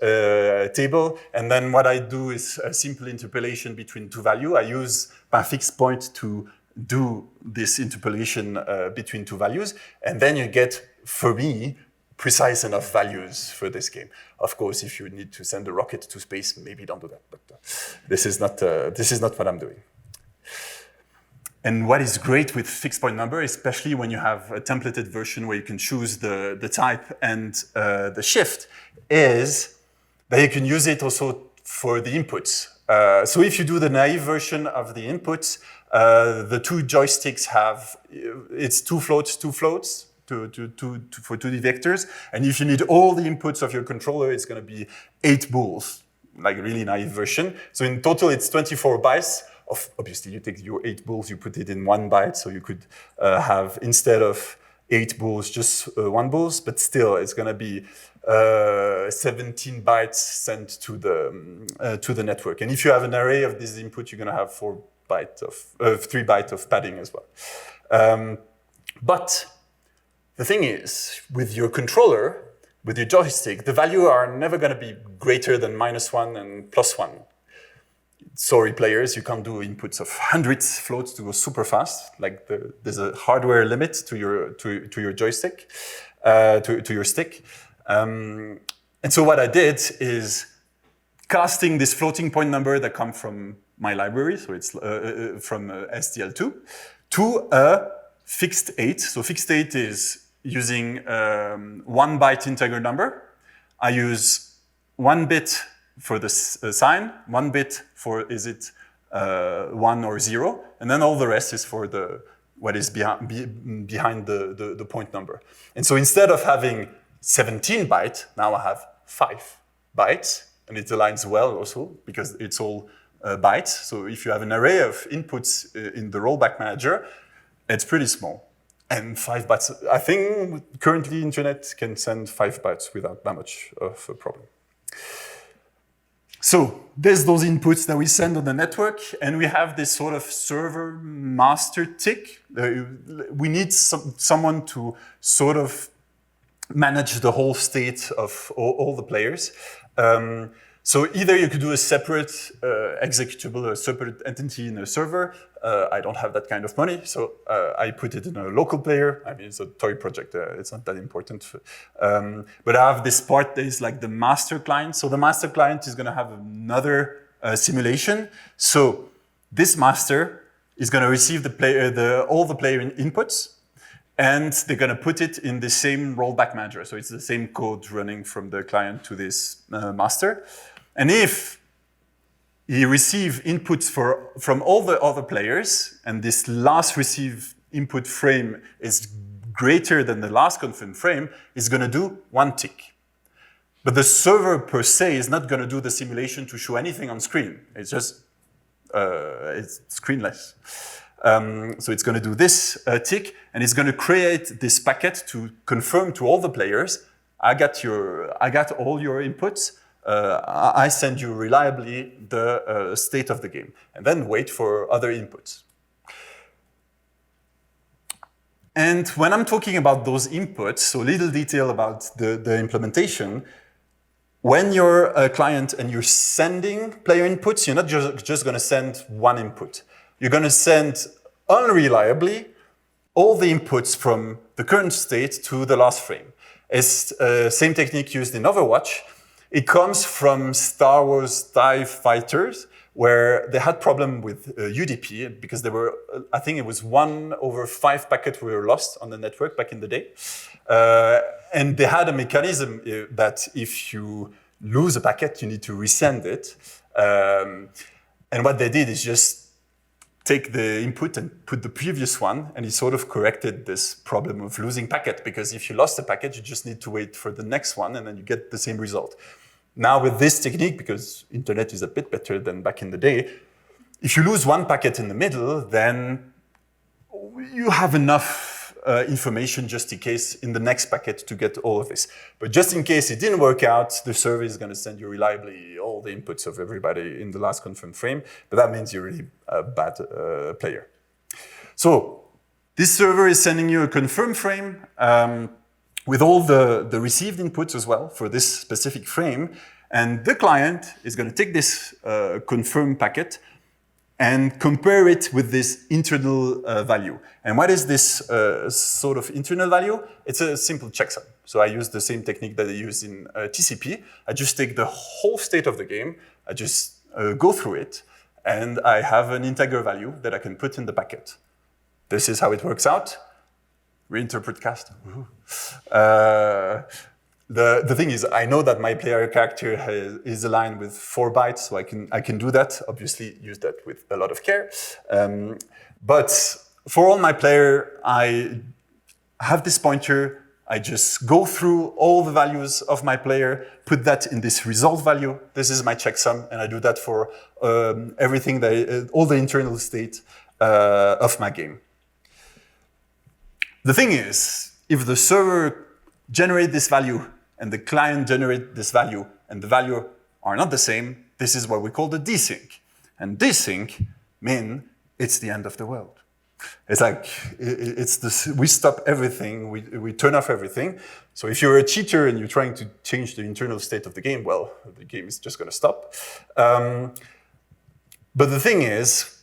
table. And then what I do is a simple interpolation between two values. I use my fixed point to do this interpolation between two values. And then you get, for me, precise enough values for this game. Of course, if you need to send a rocket to space, maybe don't do that. But this is not what I'm doing. And what is great with fixed point number, especially when you have a templated version where you can choose the type and the shift, is that you can use it also for the inputs. So if you do the naive version of the inputs, the two joysticks have, it's two floats for 2D vectors. And if you need all the inputs of your controller, it's going to be 8 bools, like a really naive version. So in total, it's 24 bytes. Obviously, you take your 8 bools, you put it in 1 byte, so you could have, instead of 8 bools, just 1 bools, but still, it's going to be 17 bytes sent to the network. And if you have an array of this input, you're going to have 3 bytes of padding as well. But the thing is, with your controller, with your joystick, the value are never going to be greater than -1 and +1. Sorry, players, you can't do inputs of hundreds floats to go super fast. Like there's a hardware limit to your joystick, to your stick. And so what I did is casting this floating point number that come from my library, so it's from SDL2, to a fixed 8. So fixed 8 is using 1 byte integer number. I use 1 bit for the sign, 1 bit for is it 1 or 0, and then all the rest is for what is behind the point number. And so instead of having 17 bytes, now I have 5 bytes, and it aligns well also because it's all bytes. So if you have an array of inputs in the rollback manager, it's pretty small. And 5 bytes, I think currently internet can send 5 bytes without that much of a problem. So there's those inputs that we send on the network, and we have this sort of server master tick. We need someone to sort of manage the whole state of all the players. So either you could do a separate executable, a separate entity in a server. I don't have that kind of money, so I put it in a local player. I mean, it's a toy project. It's not that important. But I have this part that is like the master client. So the master client is going to have another simulation. So this master is going to receive all the player inputs, and they're going to put it in the same rollback manager. So it's the same code running from the client to this master. And if he receives inputs from all the other players, and this last received input frame is greater than the last confirmed frame, it's going to do 1 tick. But the server per se is not going to do the simulation to show anything on screen. It's just it's screenless. So it's going to do this tick, and it's going to create this packet to confirm to all the players, I got all your inputs. I send you reliably the state of the game, and then wait for other inputs. And when I'm talking about those inputs, so little detail about the implementation, when you're a client and you're sending player inputs, you're not just going to send one input. You're going to send unreliably all the inputs from the current state to the last frame. It's same technique used in Overwatch. It comes from Star Wars TIE Fighters, where they had problem with UDP because there were, I think it was 1/5 packets were lost on the network back in the day. And they had a mechanism that if you lose a packet, you need to resend it. And what they did is just take the input and put the previous one, and it sort of corrected this problem of losing packet, because if you lost a packet, you just need to wait for the next one, and then you get the same result. Now with this technique, because internet is a bit better than back in the day, if you lose one packet in the middle, then you have enough information just in case in the next packet to get all of this. But just in case it didn't work out, the server is going to send you reliably all the inputs of everybody in the last confirmed frame, but that means you're really a bad player. So this server is sending you a confirmed frame with all the received inputs as well for this specific frame, and the client is going to take this confirmed packet and compare it with this internal value. And what is this sort of internal value? It's a simple checksum. So I use the same technique that I use in TCP. I just take the whole state of the game, I just go through it, and I have an integer value that I can put in the packet. This is how it works out. Reinterpret cast. The thing is, I know that my player character is aligned with 4 bytes, so I can do that. Obviously, use that with a lot of care. But for all my player, I have this pointer. I just go through all the values of my player, put that in this result value. This is my checksum, and I do that for everything, all the internal state of my game. The thing is, if the server generates this value and the client generates this value, and the value are not the same, this is what we call the desync. And desync means it's the end of the world. It's like, we stop everything, we turn off everything. So if you're a cheater and you're trying to change the internal state of the game, well, the game is just going to stop. But the thing is,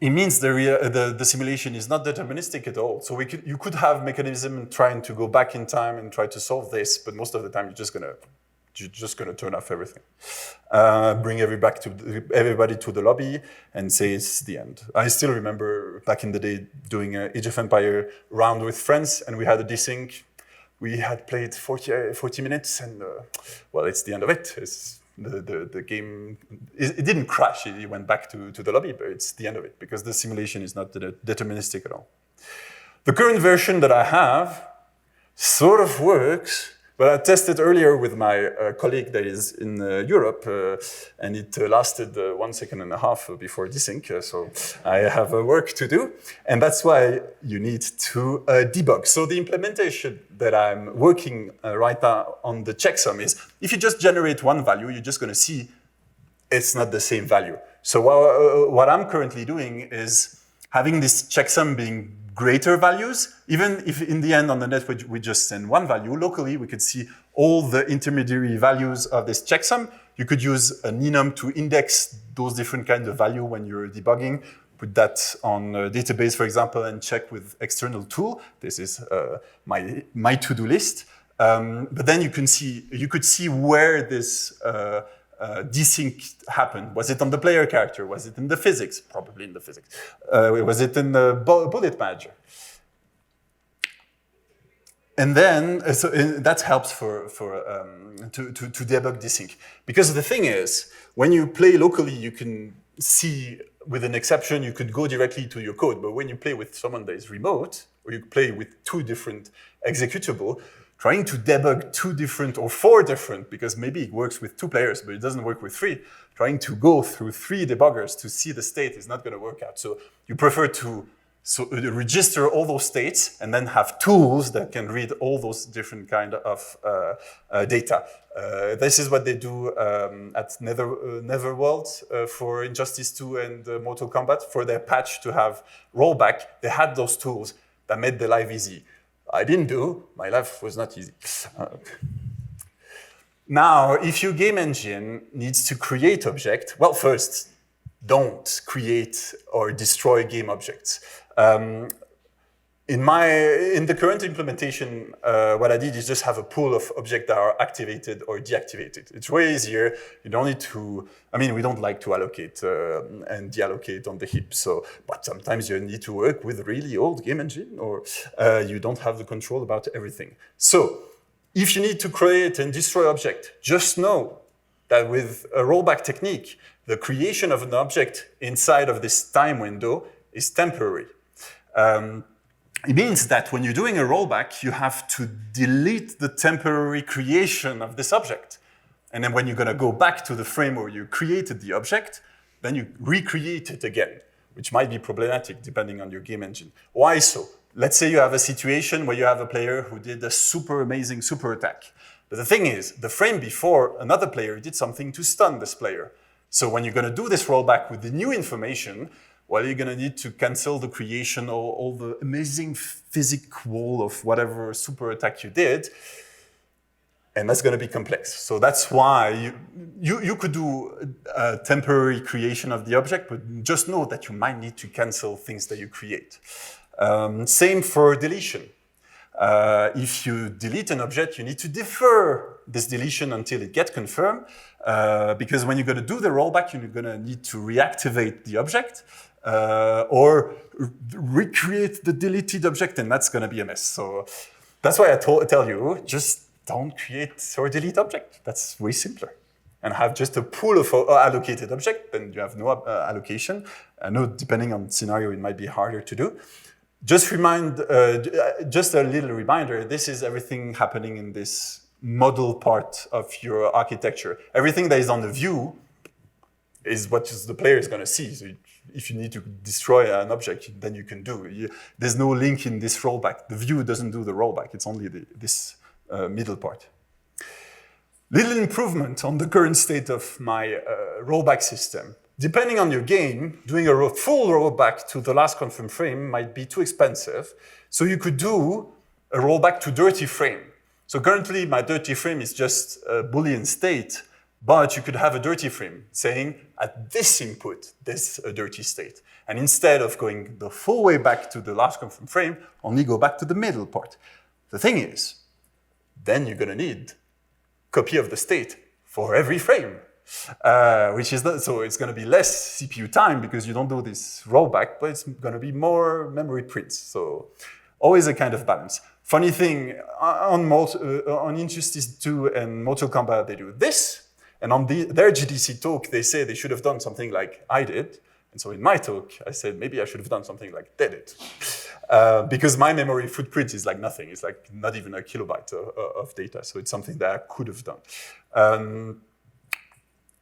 it means the simulation is not deterministic at all. So you could have mechanism trying to go back in time and try to solve this, but most of the time you're just gonna turn off everything, bring everybody to the lobby, and say it's the end. I still remember back in the day doing an Age of Empire round with friends, and we had a desync. We had played 40 minutes, and well, it's the end of it. The game, it didn't crash, it went back to the lobby, but it's the end of it because the simulation is not deterministic at all. The current version that I have sort of works, but I tested earlier with my colleague that is in Europe, and it lasted 1.5 seconds before desync, so I have work to do, and that's why you need to debug. So the implementation that I'm working right now on the checksum is, if you just generate one value, you're just going to see it's not the same value. So what I'm currently doing is having this checksum being greater values, even if in the end on the network we just send one value, locally we could see all the intermediary values of this checksum. You could use an enum to index those different kinds of value when you're debugging. Put that on a database, for example, and check with external tool. This is my to-do list. But then you could see where this desync happened. Was it on the player character? Was it in the physics? Probably in the physics. Was it in the bullet manager? And then that helps to debug desync. Because the thing is, when you play locally, you can see, with an exception, you could go directly to your code. But when you play with someone that is remote, or you play with 2 different executables, trying to debug 2 different or 4 different, because maybe it works with 2 players, but it doesn't work with 3. Trying to go through 3 debuggers to see the state is not going to work out. So you prefer to register all those states and then have tools that can read all those different kind of data. This is what they do at Netherworld for Injustice 2 and Mortal Kombat. For their patch to have rollback, they had those tools. that made the life easy. I didn't do. My life was not easy. Now, if your game engine needs to create objects, well, first, don't create or destroy game objects. In the current implementation, what I did is just have a pool of objects that are activated or deactivated. It's way easier. You don't need to, we don't like to allocate and deallocate on the heap. But sometimes you need to work with really old game engine, or you don't have the control about everything. So if you need to create and destroy object, just know that with a rollback technique, the creation of an object inside of this time window is temporary. It means that when you're doing a rollback, you have to delete the temporary creation of this object. And then when you're going to go back to the frame where you created the object, then you recreate it again, which might be problematic depending on your game engine. Why so? Let's say you have a situation where you have a player who did a super amazing super attack. But the thing is, the frame before, another player did something to stun this player. So when you're going to do this rollback with the new information, well, you're going to need to cancel the creation of all the amazing physics wall of whatever super attack you did. And that's going to be complex. So that's why you could do a temporary creation of the object, but just know that you might need to cancel things that you create. Same for deletion. If you delete an object, you need to defer this deletion until it gets confirmed, because when you're going to do the rollback, you're going to need to reactivate the object or recreate the deleted object, and that's going to be a mess. So that's why I tell you, just don't create or delete object. That's way simpler. And have just a pool of allocated object, then you have no allocation. I know depending on scenario, it might be harder to do. Just just a little reminder, this is everything happening in this model part of your architecture. Everything that is on the view is what the player is going to see. So if you need to destroy an object, then you can do. There's no link in this rollback. The view doesn't do the rollback. It's only this middle part. Little improvement on the current state of my rollback system. Depending on your game, doing a full rollback to the last confirmed frame might be too expensive. So you could do a rollback to dirty frame. So currently my dirty frame is just a Boolean state, but you could have a dirty frame saying at this input, there's a dirty state. And instead of going the full way back to the last confirmed frame, only go back to the middle part. The thing is, then you're going to need copy of the state for every frame. Which is so it's going to be less CPU time because you don't do this rollback, but it's going to be more memory prints. So always a kind of balance. Funny thing, on Injustice 2 and Mortal Kombat, they do this. And on their GDC talk, they say they should have done something like I did. And so in my talk, I said, maybe I should have done something like they did. Because my memory footprint is like nothing. It's like not even a kilobyte of data. So it's something that I could have done.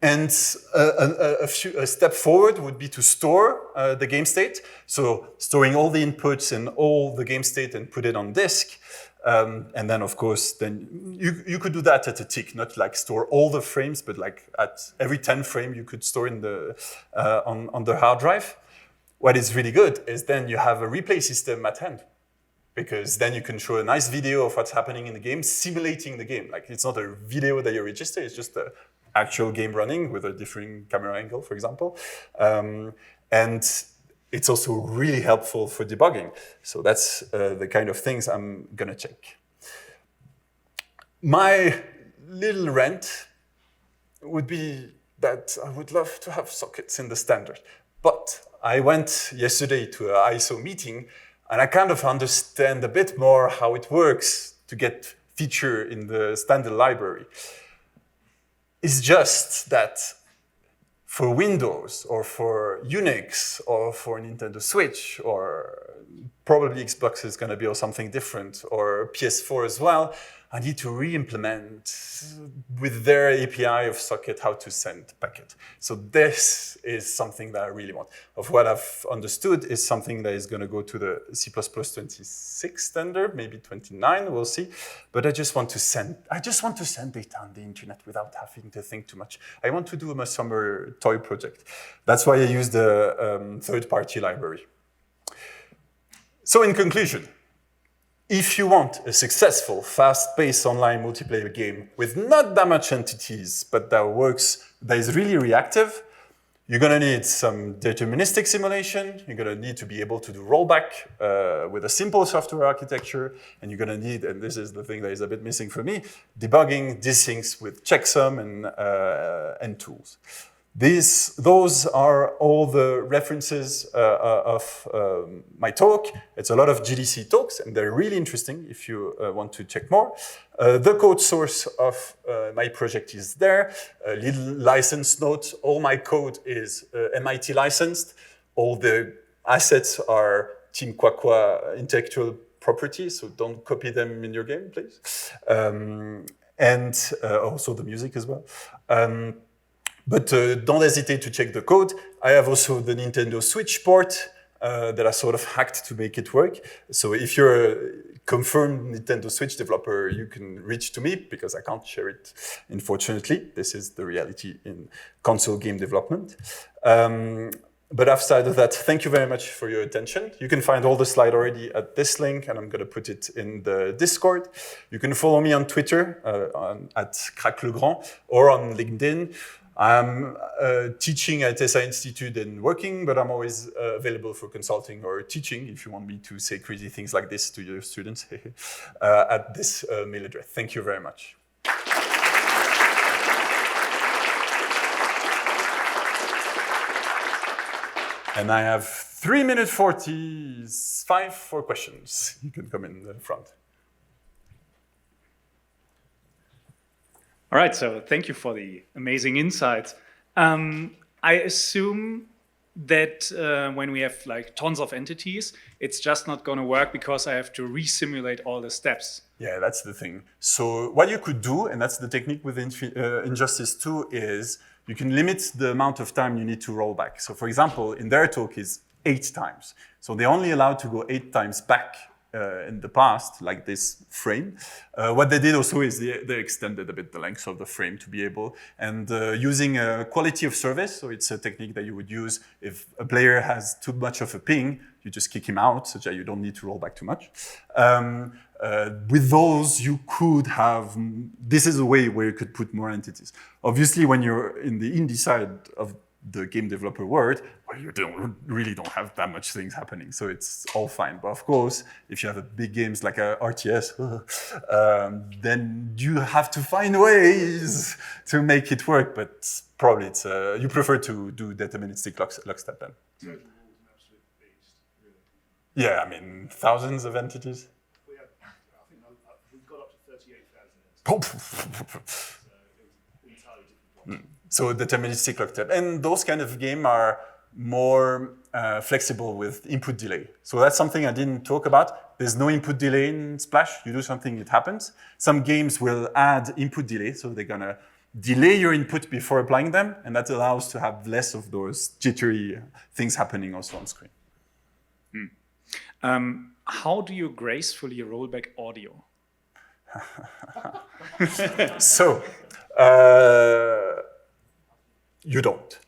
And a step forward would be to store the game state. So storing all the inputs and all the game state and put it on disk. And then, of course, then you could do that at a tick, not like store all the frames, but like at every 10 frame you could store in the on the hard drive. What is really good is then you have a replay system at hand, because then you can show a nice video of what's happening in the game, simulating the game. Like it's not a video that you register; it's just a actual game running with a different camera angle, for example. And it's also really helpful for debugging. So that's the kind of things I'm gonna check. My little rant would be that I would love to have sockets in the standard. But I went yesterday to an ISO meeting and I kind of understand a bit more how it works to get feature in the standard library. It's just that for Windows or for Unix or for Nintendo Switch, or probably Xbox is going to be or something different, or PS4 as well, I need to re-implement with their API of socket how to send packet. So this is something that I really want. Of what I've understood is something that is going to go to the C++26 standard, maybe 29, we'll see. But I just want to send data on the internet without having to think too much. I want to do a summer toy project. That's why I use the third-party library. So in conclusion, if you want a successful, fast-paced online multiplayer game with not that much entities, but that works, that is really reactive, you're going to need some deterministic simulation. You're going to need to be able to do rollback with a simple software architecture. And you're going to need, and this is the thing that is a bit missing for me, debugging, desyncs with checksum and tools. Those are all the references of my talk. It's a lot of GDC talks, and they're really interesting if you want to check more. The code source of my project is there. A little license note, all my code is MIT licensed. All the assets are Team Kwakwa intellectual property, so don't copy them in your game, please. And also the music as well. But don't hesitate to check the code. I have also the Nintendo Switch port that I sort of hacked to make it work. So if you're a confirmed Nintendo Switch developer, you can reach to me because I can't share it, unfortunately. This is the reality in console game development. But outside of that, thank you very much for your attention. You can find all the slides already at this link, and I'm going to put it in the Discord. You can follow me on Twitter at CrackLegrand or on LinkedIn. I'm teaching at SAE Institute and working, but I'm always available for consulting or teaching if you want me to say crazy things like this to your students at this mail address. Thank you very much. And I have 3 minutes 45 for questions. You can come in the front. All right, so thank you for the amazing insights. I assume that when we have like tons of entities, it's just not going to work because I have to re-simulate all the steps. Yeah, that's the thing. So what you could do, and that's the technique with Injustice 2, is you can limit the amount of time you need to roll back. So for example, in their talk is 8 times. So they're only allowed to go 8 times back in the past, like this frame. What they did also is they extended a bit the length of the frame to be able, and using a quality of service, so it's a technique that you would use if a player has too much of a ping, you just kick him out, such that you don't need to roll back too much. With those, you could have, this is a way where you could put more entities. Obviously, when you're in the indie side of the game developer world, well, you really don't have that much things happening, so it's all fine. But of course, if you have a big games like a RTS, then you have to find ways to make it work. But probably it's you prefer to do deterministic lockstep then. So the rules an absolute beast, really. Yeah, I mean thousands of entities. We had, I think we've got up to 38,000 entities. So it was an entirely different point. So deterministic lockstep, and those kind of game are more flexible with input delay. So that's something I didn't talk about. There's no input delay in Splash. You do something, it happens. Some games will add input delay, so they're gonna delay your input before applying them, and that allows to have less of those jittery things happening also on screen. How do you gracefully roll back audio? So, you don't.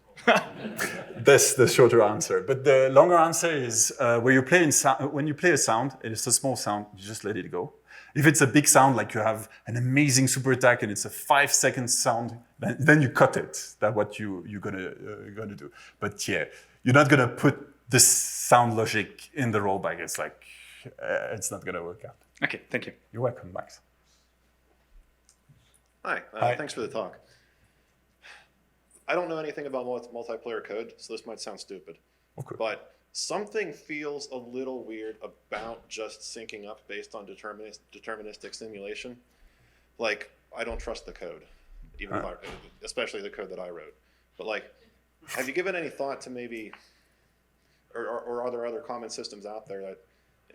That's the shorter answer. But the longer answer is when you play a sound, it's a small sound, you just let it go. If it's a big sound, like you have an amazing super attack and it's a 5-second sound, then you cut it. That's what you're gonna do. But yeah, you're not gonna put this sound logic in the rollback. It's like it's not gonna work out. Okay, thank you. You're welcome, Max. Hi, Hi. Thanks for the talk. I don't know anything about multiplayer code, so this might sound stupid. Okay. But something feels a little weird about just syncing up based on deterministic simulation. Like, I don't trust the code, even if especially the code that I wrote. But like, have you given any thought to maybe, or are there other common systems out there that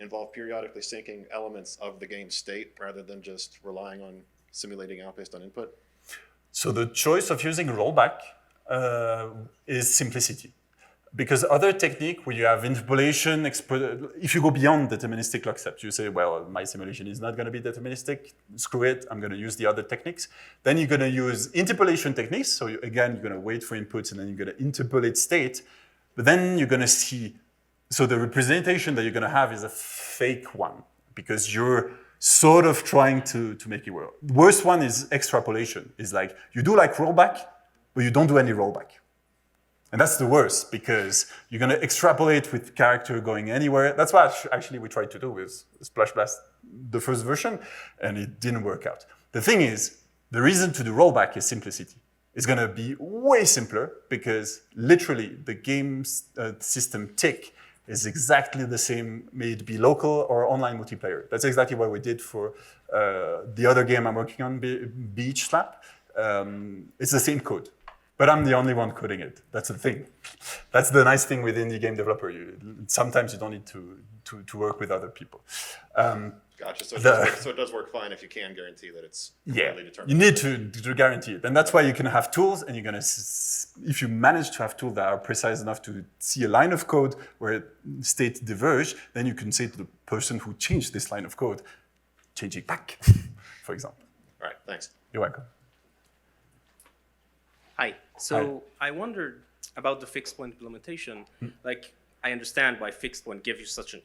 involve periodically syncing elements of the game state rather than just relying on simulating out based on input? So the choice of using rollback is simplicity. Because other technique where you have interpolation, if you go beyond deterministic lockstep, you say, well, my simulation is not going to be deterministic, screw it, I'm going to use the other techniques. Then you're going to use interpolation techniques. So again, you're going to wait for inputs and then you're going to interpolate state. But then you're going to see, so the representation that you're going to have is a fake one. because you're sort of trying to make it work. The worst one is extrapolation. It's like you do like rollback, but you don't do any rollback. And that's the worst because you're going to extrapolate with character going anywhere. That's what actually we tried to do with cplusplus, the first version, and it didn't work out. The thing is, the reason to do rollback is simplicity. It's going to be way simpler because literally the game system tick is exactly the same, may it be local or online multiplayer. That's exactly what we did for the other game I'm working on, Beach Slap. It's the same code, but I'm the only one coding it. That's the thing. That's the nice thing with indie game developer. Sometimes you don't need to work with other people. Gotcha. So it does work fine if you can guarantee that it's completely determined. You need to guarantee it. And that's why you can have tools, and you're going to, if you manage to have tools that are precise enough to see a line of code where states diverge, then you can say to the person who changed this line of code, change it back, for example. All right, thanks. You're welcome. Hi. So I wondered about the fixed point implementation. Like, I understand why fixed point gives you such a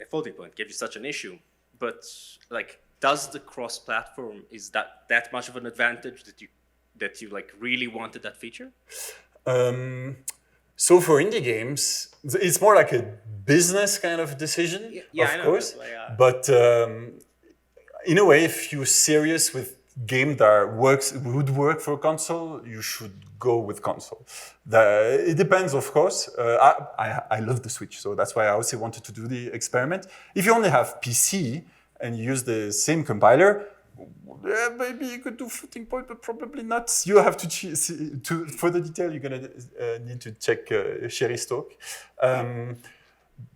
floating point gives you such an issue. But like, does the cross-platform, is that much of an advantage that you like really wanted that feature? So for indie games, it's more like a business kind of decision, of course. But in a way, if you're serious with game that would work for console, you should go with console. It depends, of course. I love the Switch, so that's why I also wanted to do the experiment. If you only have PC and you use the same compiler, maybe you could do floating point, but probably not. You have to for the detail, you're gonna need to check Sherry's talk.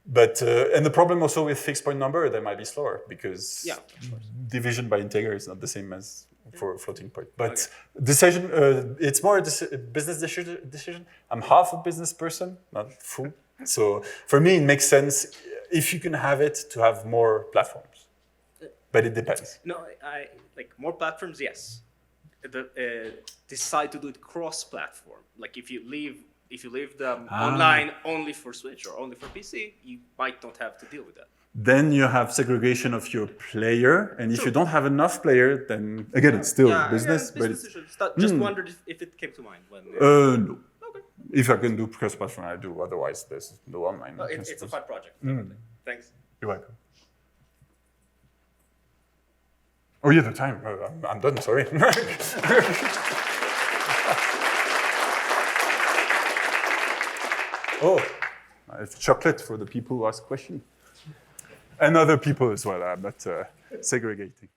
But and the problem also with fixed point number, they might be slower because division by integer is not the same as for floating point. But decision, it's more a business decision. I'm half a business person, not full. So for me, it makes sense if you can have it to have more platforms. But it depends. No, I like more platforms. Yes, decide to do it cross-platform. Like if you leave the online only for Switch or only for PC, you might not have to deal with that. Then you have segregation of your player, and if you don't have enough player, then again it's still business. But decisions. Just wondered if it came to mind when. No. Okay. If I can do cross-platform, I do. Otherwise, there's no online. It's a fun project. Thanks. You're welcome. Oh yeah, the time. I'm done. Sorry. Oh, it's chocolate for the people who ask questions. And other people as well. I'm not segregating.